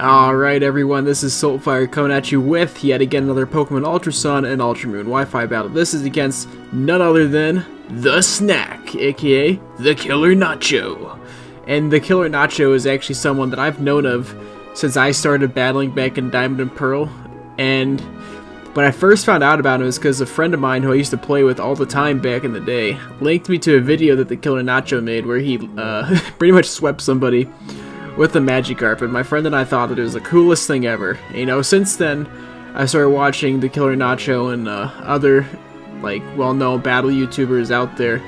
Alright everyone, this is Soltfire coming at you with yet again another Pokemon Ultra Sun and Ultra Moon Wi-Fi battle. This is against none other than the Snack, aka TheKillerNacho. And TheKillerNacho is actually someone that I've known of since I started battling back in Diamond and Pearl. And when I first found out about him, it was because a friend of mine who I used to play with all the time back in the day linked me to a video that TheKillerNacho made where he pretty much swept somebody with the Magikarp, and my friend and I thought that it was the coolest thing ever. You know, since then, I started watching TheKillerNacho and other, like, well-known battle YouTubers out there.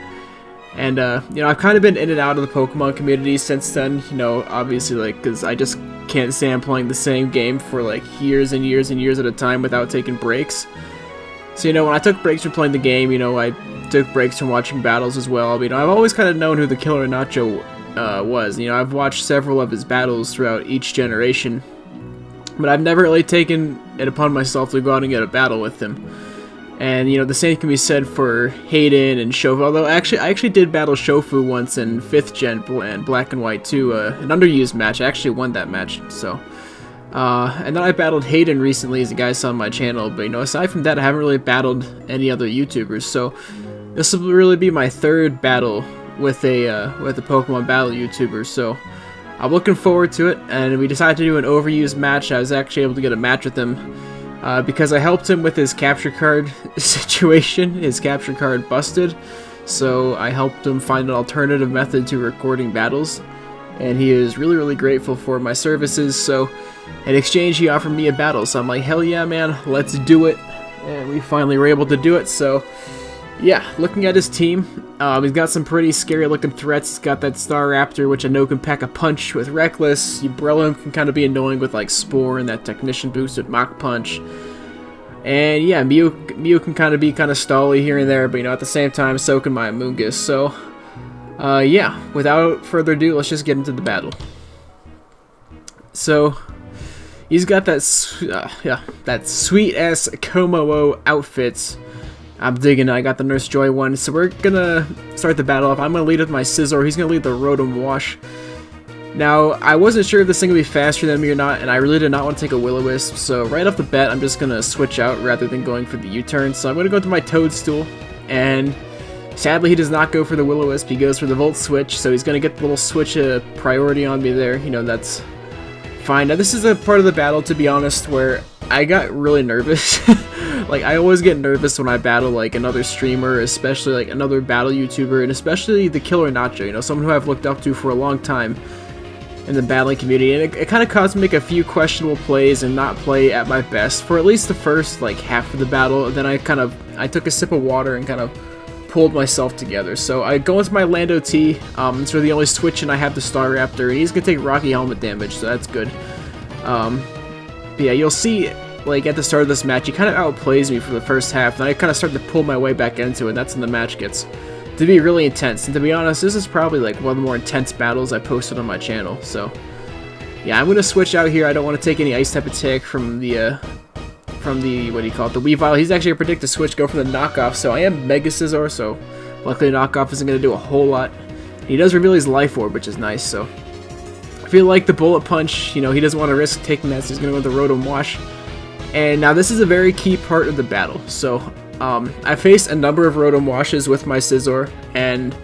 And, you know, I've kind of been in and out of the Pokemon community since then, you know, obviously, like, because I just can't stand playing the same game for, like, years and years and years at a time without taking breaks. So, you know, when I took breaks from playing the game, you know, I took breaks from watching battles as well. You know, I've always kind of known who TheKillerNacho was. You know, I've watched several of his battles throughout each generation, but I've never really taken it upon myself to go out and get a battle with him. And, you know, the same can be said for Hayden and Shofu, although I actually did battle Shofu once in 5th gen and Black and White too, an underused match. I actually won that match, so. And then I battled Hayden recently, as you guys saw on my channel, but, you know, aside from that, I haven't really battled any other YouTubers, so this will really be my third battle with a Pokemon battle YouTuber, so I'm looking forward to it. And we decided to do an overused match. I was actually able to get a match with him because I helped him with his capture card situation. His capture card busted, so I helped him find an alternative method to recording battles, and he is really grateful for my services. So in exchange, he offered me a battle, so I'm like, hell yeah, man, let's do it. And we finally were able to do it. So yeah, looking at his team, he's got some pretty scary looking threats. He's got that Staraptor, which I know can pack a punch with Reckless. Umbrella can kind of be annoying with like Spore and that Technician boost with Mach Punch. And yeah, Mew can kind of be stally here and there, but you know, at the same time, so can my Amoonguss. So yeah, without further ado, let's just get into the battle. So he's got that that sweet ass Komo outfits. I'm digging it. I got the Nurse Joy one. So we're gonna start the battle off. I'm gonna lead with my Scizor. He's gonna lead the Rotom Wash. Now, I wasn't sure if this thing would be faster than me or not, and I really did not want to take a Will-O-Wisp. So right off the bat, I'm just gonna switch out rather than going for the U-turn. So I'm gonna go to my Toadstool, and sadly he does not go for the Will-O-Wisp. He goes for the Volt Switch. So he's gonna get the little switch priority on me there. You know, that's fine. Now this is a part of the battle, to be honest, where I got really nervous. Like, I always get nervous when I battle, like, another streamer, especially, like, another battle YouTuber, and especially TheKillerNacho, you know, someone who I've looked up to for a long time in the battling community, and it kind of caused me to make a few questionable plays and not play at my best for at least the first, like, half of the battle. And then I took a sip of water and kind of pulled myself together. So I go into my Lando T, it's really the only switch, and I have the Staraptor, and he's gonna take Rocky Helmet damage, so that's good. But yeah, you'll see, like, at the start of this match, he kind of outplays me for the first half, and I kind of start to pull my way back into it, and that's when the match gets to be really intense. And to be honest, this is probably, like, one of the more intense battles I posted on my channel. So yeah, I'm going to switch out here. I don't want to take any Ice type attack from the, what do you call it, the Weavile. He's actually going to predict the switch, go for the knockoff, so I am Mega Scizor, so luckily knockoff isn't going to do a whole lot. He does reveal his Life Orb, which is nice, so I feel like the Bullet Punch, you know, he doesn't want to risk taking that, so he's going to go with the Rotom Wash. And now this is a very key part of the battle. So I faced a number of Rotom Washes with my Scizor, and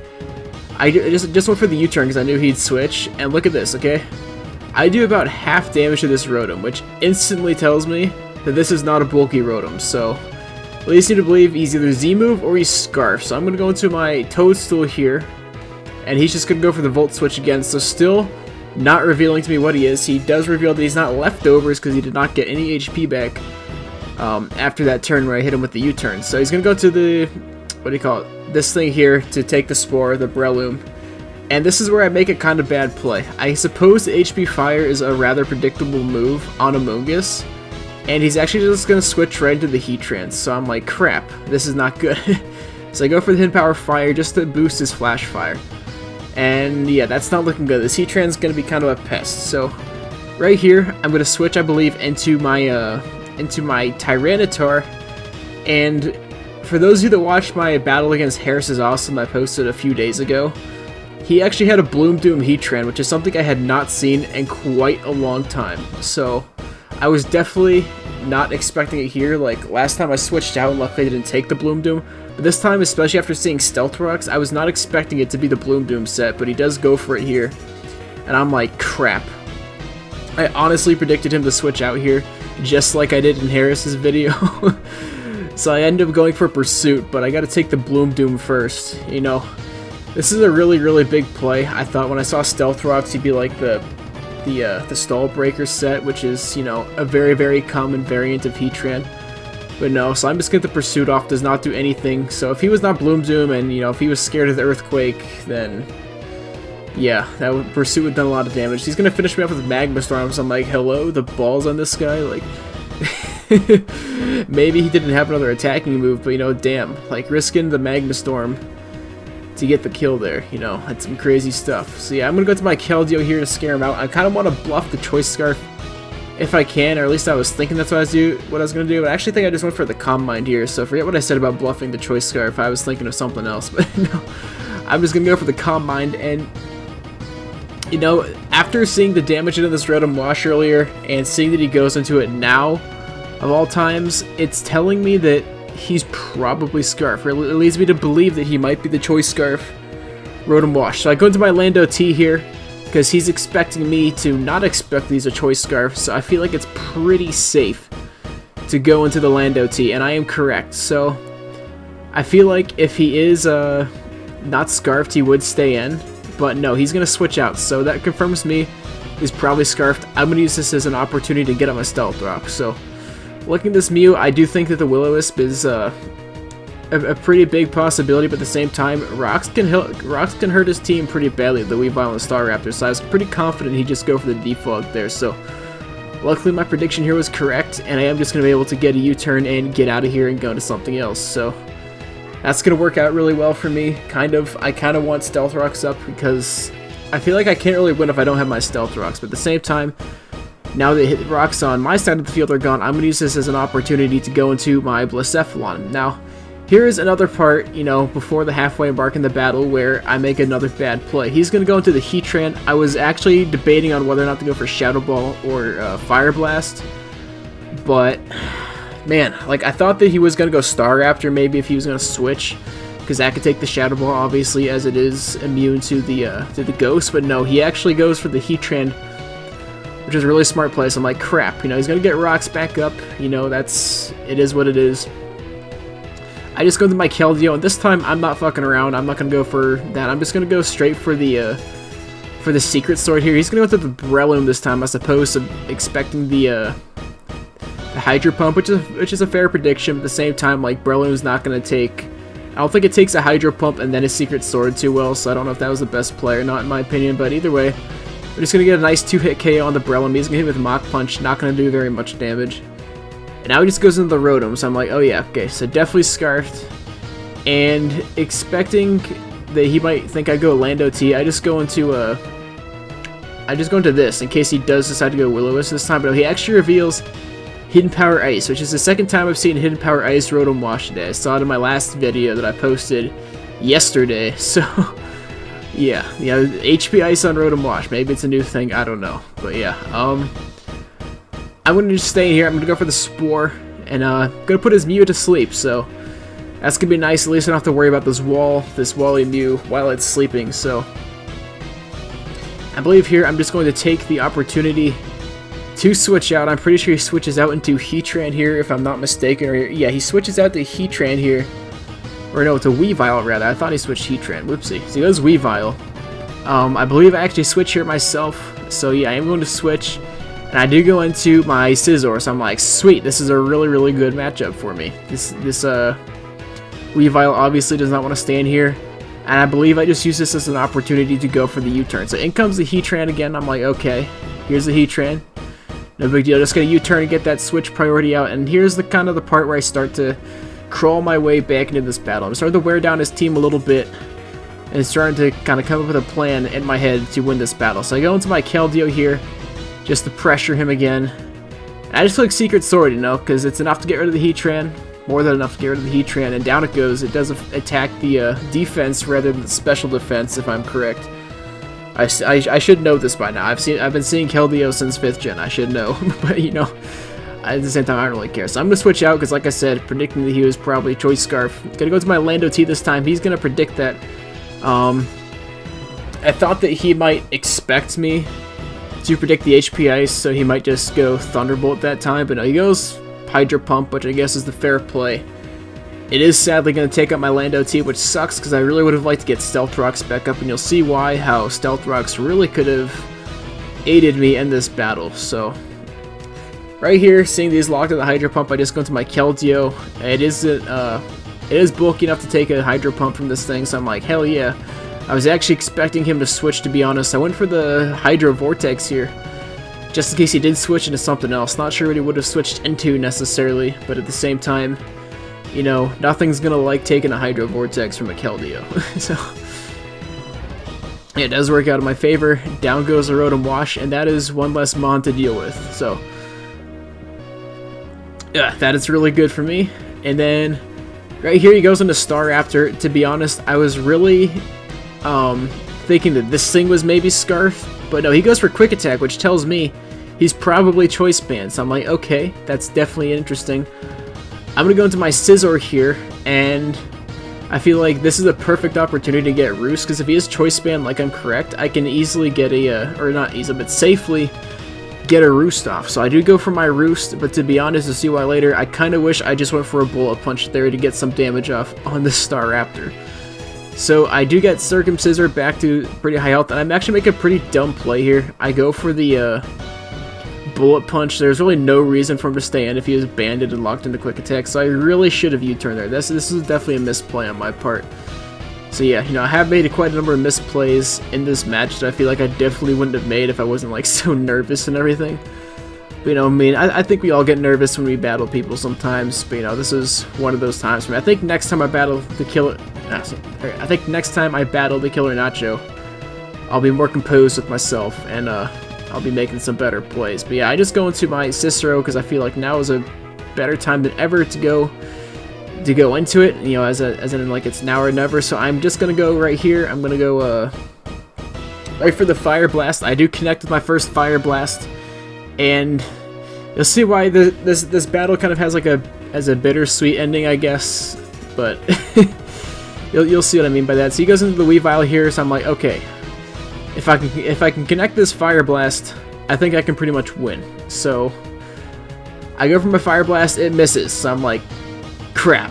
I just went for the U-turn because I knew he'd switch. And look at this, okay? I do about half damage to this Rotom, which instantly tells me that this is not a bulky Rotom. So leads me to believe he's either Z-move or he's Scarf. So I'm going to go into my Toadstool here, and he's just going to go for the Volt Switch again. So still not revealing to me what he is. He does reveal that he's not leftovers because he did not get any HP back after that turn where I hit him with the U-turn. So he's going to go to the, what do you call it, this thing here to take the Spore, the Breloom. And this is where I make a kind of bad play. I suppose the HP Fire is a rather predictable move on Amoonguss, and he's actually just going to switch right into the Heatran. So I'm like, crap, this is not good. So I go for the Hidden Power Fire just to boost his Flash Fire. And yeah, that's not looking good. This Heatran's going to be kind of a pest. So right here, I'm going to switch, I believe, into my Tyranitar. And for those of you that watched my battle against Harris is Awesome I posted a few days ago, he actually had a Bloom Doom Heatran, which is something I had not seen in quite a long time. So I was definitely not expecting it here. Like last time I switched out and luckily I didn't take the Bloom Doom. But this time, especially after seeing Stealth Rocks, I was not expecting it to be the Bloom Doom set, but he does go for it here. And I'm like, crap. I honestly predicted him to switch out here, just like I did in Harris's video. So I ended up going for Pursuit, but I gotta take the Bloom Doom first, you know. This is a really, really big play. I thought when I saw Stealth Rocks, he'd be like the Stall Breaker set, which is, you know, a very, very common variant of Heatran. But no, so I'm just gonna get the Pursuit off, does not do anything. So if he was not Bloom Doom and, you know, if he was scared of the Earthquake, then yeah, Pursuit would have done a lot of damage. He's gonna finish me off with Magma Storm, so I'm like, hello, the balls on this guy, like... Maybe he didn't have another attacking move, but you know, damn, like risking the Magma Storm to get the kill there, you know, that's some crazy stuff. So yeah, I'm gonna go to my Keldeo here to scare him out. I kind of want to bluff the Choice Scarf if I can, or at least I was thinking that's what I was gonna do. But I actually think I just went for the Calm Mind here, so forget what I said about bluffing the Choice Scarf. I was thinking of something else, but no, I'm just gonna go for the Calm Mind. And you know, after seeing the damage into this Rotom Wash earlier and seeing that he goes into it now, of all times, it's telling me that he's probably Scarf, or it leads me to believe that he might be the Choice Scarf Rotom Wash. So I go into my Lando T here, because he's expecting me to not expect that he's a Choice Scarf, so I feel like it's pretty safe to go into the Lando T, and I am correct. So I feel like if he is not Scarfed, he would stay in. But no, he's going to switch out, so that confirms me he's probably Scarfed. I'm going to use this as an opportunity to get up my Stealth Rock. So, looking at this Mew, I do think that the Will-O-Wisp is a pretty big possibility, but at the same time, Rocks can hurt his team pretty badly, the Weavile and Staraptor, so I was pretty confident he'd just go for the Defog there. So, luckily my prediction here was correct, and I am just going to be able to get a U-turn and get out of here and go to something else. So, that's going to work out really well for me. I kind of want Stealth Rocks up because I feel like I can't really win if I don't have my Stealth Rocks. But at the same time, now that Rocks on my side of the field are gone, I'm going to use this as an opportunity to go into my Blacephalon. Now, here is another part, you know, before the halfway mark in the battle where I make another bad play. He's going to go into the Heatran. I was actually debating on whether or not to go for Shadow Ball or Fire Blast, but... man, like, I thought that he was going to go Staraptor maybe if he was going to switch, because that could take the Shadow Ball, obviously, as it is immune to the Ghost, but no, he actually goes for the Heatran, which is a really smart play. So I'm like, crap, you know, he's going to get Rocks back up, you know, it is what it is. I just go to my Keldeo, and this time I'm not fucking around, I'm not going to go for that, I'm just going to go straight for the Secret Sword here. He's going to go to the Breloom this time, as opposed to expecting the Hydro Pump, which is a fair prediction, but at the same time, like, Breloom's not going to take... I don't think it takes a Hydro Pump and then a Secret Sword too well, so I don't know if that was the best play or not, in my opinion, but either way, we're just going to get a nice 2-hit KO on the Breloom. He's going to hit with Mach Punch, not going to do very much damage. And now he just goes into the Rotom, so I'm like, oh yeah, okay, so definitely Scarfed. And expecting that he might think I go Lando T, I just go into this, in case he does decide to go Will-O-Wisp this time, but he actually reveals Hidden Power Ice, which is the second time I've seen Hidden Power Ice Rotom Wash today. I saw it in my last video that I posted yesterday, so yeah, HP Ice on Rotom Wash. Maybe it's a new thing, I don't know, but yeah, I'm going to just stay in here. I'm going to go for the Spore, and going to put his Mew to sleep, so that's going to be nice. At least I don't have to worry about this Wally Mew while it's sleeping, so I believe here I'm just going to take the opportunity to switch out. I'm pretty sure he switches out into Heatran here, if I'm not mistaken. Or yeah, he switches out to Heatran here. Or no, to Weavile, rather. I thought he switched Heatran. Whoopsie. So he goes Weavile. I believe I actually switch here myself. So yeah, I am going to switch. And I do go into my Scizor. So I'm like, sweet, this is a really, really good matchup for me. This Weavile obviously does not want to stand here. And I believe I just use this as an opportunity to go for the U-turn. So in comes the Heatran again. I'm like, okay, here's the Heatran. No big deal, just gonna U-turn and get that switch priority out, and here's the kind of the part where I start to crawl my way back into this battle. I'm starting to wear down his team a little bit, and starting to kind of come up with a plan in my head to win this battle. So I go into my Keldeo here, just to pressure him again. And I just click Secret Sword, you know, because it's enough to get rid of the Heatran, more than enough to get rid of the Heatran, and down it goes. It does attack the defense rather than the special defense, if I'm correct. I should know this by now. I've been seeing Keldeo since 5th gen. I should know, but you know, at the same time, I don't really care. So I'm gonna switch out because, like I said, predicting that he was probably Choice Scarf. Gonna go to my Lando T this time. He's gonna predict that. I thought that he might expect me to predict the HP Ice, so he might just go Thunderbolt that time. But no, he goes Hydro Pump, which I guess is the fair play. It is sadly going to take up my Lando T, which sucks because I really would have liked to get Stealth Rocks back up, and you'll see why, how Stealth Rocks really could have aided me in this battle. So, right here, seeing these locked in the Hydro Pump, I just go into my Keldeo. It is bulky enough to take a Hydro Pump from this thing, so I'm like, hell yeah. I was actually expecting him to switch, to be honest. I went for the Hydro Vortex here, just in case he did switch into something else. Not sure what he would have switched into necessarily, but at the same time, you know, nothing's gonna like taking a Hydro Vortex from a Keldeo. So, yeah, it does work out in my favor. Down goes the Rotom Wash, and that is one less Mon to deal with. So, yeah, that is really good for me. And then, right here he goes into Staraptor. To be honest, I was really thinking that this thing was maybe Scarf, but no, he goes for Quick Attack, which tells me he's probably Choice Band. So I'm like, okay, that's definitely interesting. I'm going to go into my Scizor here, and I feel like this is a perfect opportunity to get Roost, because if he is Choice Band, like I'm correct, I can easily get a, or not easily, but safely get a Roost off. So I do go for my Roost, but to be honest, to see why later, I kind of wish I just went for a Bullet Punch there to get some damage off on the Staraptor. So I do get Circumcisor back to pretty high health, and I'm actually making a pretty dumb play here. I go for the Bullet Punch. There's really no reason for him to stay in if he was banded and locked into Quick Attack, so I really should have U-turned there. This is definitely a misplay on my part. So yeah, you know, I have made quite a number of misplays in this match that I feel like I definitely wouldn't have made if I wasn't like so nervous and everything. But, you know, I mean, I think we all get nervous when we battle people sometimes, but you know, this is one of those times for me. I think next time I battle the TheKillerNacho, I'll be more composed with myself, and I'll be making some better plays. But yeah, I just go into my Cicero because I feel like now is a better time than ever to go into it. You know, as in like it's now or never. So I'm just gonna go right here. I'm gonna go right for the Fire Blast. I do connect with my first Fire Blast, and you'll see why this battle kind of has like a bittersweet ending, I guess. But you'll see what I mean by that. So he goes into the Weavile here. So I'm like, okay. If I can connect this Fire Blast, I think I can pretty much win. So I go for my Fire Blast, it misses. So I'm like, crap.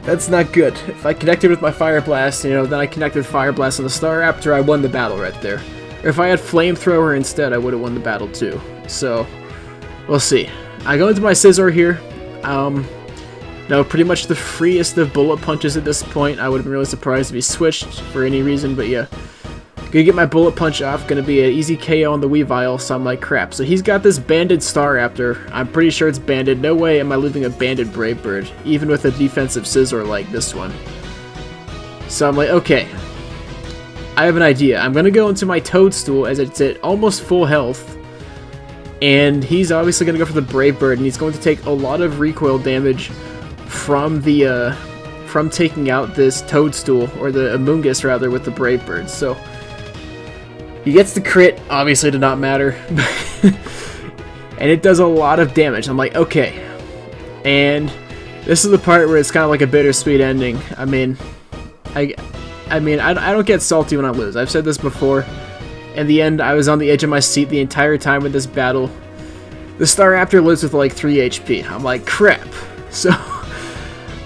That's not good. If I connected with my Fire Blast, you know, then I connected Fire Blast on the Staraptor, I won the battle right there. Or if I had Flamethrower instead, I would have won the battle too. So we'll see. I go into my Scizor here. No, pretty much the freest of Bullet Punches at this point. I would have been really surprised if he switched for any reason, but yeah. Gonna get my Bullet Punch off, gonna be an easy KO on the Weavile, so I'm like, crap. So he's got this banded Staraptor. I'm pretty sure it's banded. No way am I losing a banded Brave Bird, even with a defensive Scizor like this one. So I'm like, okay. I have an idea. I'm gonna go into my Toadstool as it's at almost full health. And he's obviously gonna go for the Brave Bird, and he's going to take a lot of recoil damage from the from taking out this Toadstool, or the Amoonguss rather, with the Brave Bird. So he gets the crit, obviously did not matter, and it does a lot of damage. I'm like, okay, and this is the part where it's kind of like a bittersweet ending. I mean, I don't get salty when I lose. I've said this before. In the end, I was on the edge of my seat the entire time with this battle. The Staraptor lives with like 3 HP. I'm like, crap. So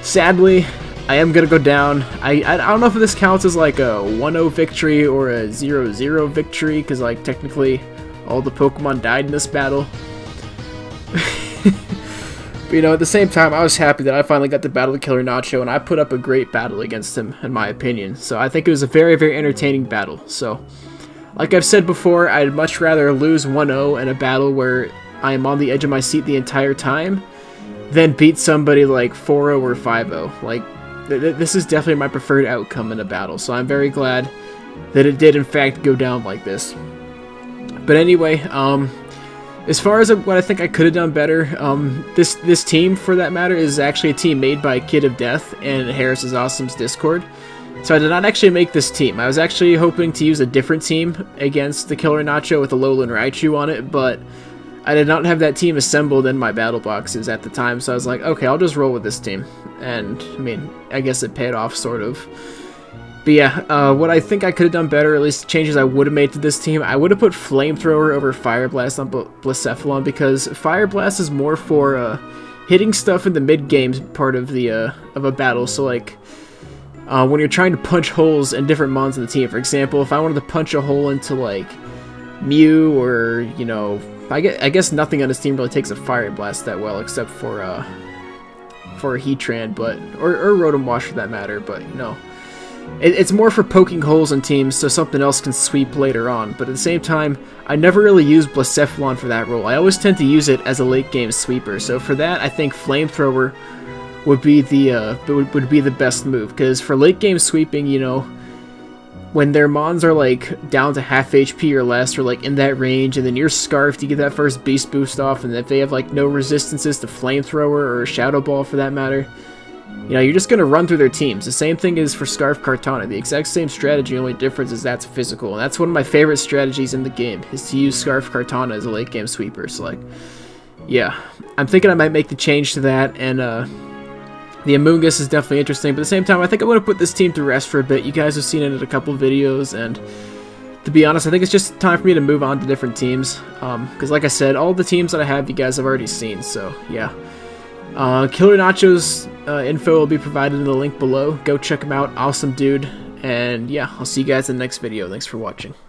sadly, I am gonna go down. I don't know if this counts as like a 1-0 victory or a 0-0 victory, because like technically all the Pokemon died in this battle. But you know, at the same time, I was happy that I finally got to battle the TheKillerNacho, and I put up a great battle against him, in my opinion. So I think it was a very, very entertaining battle. So, like I've said before, I'd much rather lose 1-0 in a battle where I am on the edge of my seat the entire time than beat somebody like 4-0 or 5-0. Like, this is definitely my preferred outcome in a battle, so I'm very glad that it did in fact go down like this. But anyway, as far as what I think I could have done better, this team, for that matter, is actually a team made by Kid of Death and Harris is Awesome's Discord. So I did not actually make this team. I was actually hoping to use a different team against the TheKillerNacho with Alolan Raichu on it, but I did not have that team assembled in my battle boxes at the time, so I was like, okay, I'll just roll with this team. And, I mean, I guess it paid off, sort of. But yeah, what I think I could have done better, at least changes I would have made to this team, I would have put Flamethrower over Fire Blast on Blacephalon, because Fire Blast is more for hitting stuff in the mid-game part of a battle, so like, when you're trying to punch holes in different mons in the team. For example, if I wanted to punch a hole into, like, Mew or, you know, I guess nothing on his team really takes a Fire Blast that well, except for a Heatran, but, or Rotom Wash for that matter, but, you know, it's more for poking holes in teams so something else can sweep later on, but at the same time, I never really use Blacephalon for that role. I always tend to use it as a late-game sweeper, so for that, I think Flamethrower would be the best move, because for late-game sweeping, you know, when their mons are like down to half HP or less, or like in that range, and then you're Scarfed, you get that first beast boost off, and if they have like no resistances to Flamethrower or Shadow Ball for that matter, you know, you're just going to run through their teams. The same thing is for Scarf Kartana. The exact same strategy, only difference is that's physical. And that's one of my favorite strategies in the game, is to use Scarf Kartana as a late game sweeper. So like, yeah, I'm thinking I might make the change to that, and the Amoonguss is definitely interesting, but at the same time, I think I'm going to put this team to rest for a bit. You guys have seen it in a couple of videos, and to be honest, I think it's just time for me to move on to different teams, because like I said, all the teams that I have, you guys have already seen, so yeah. KillerNacho's info will be provided in the link below. Go check him out, awesome dude, and yeah, I'll see you guys in the next video. Thanks for watching.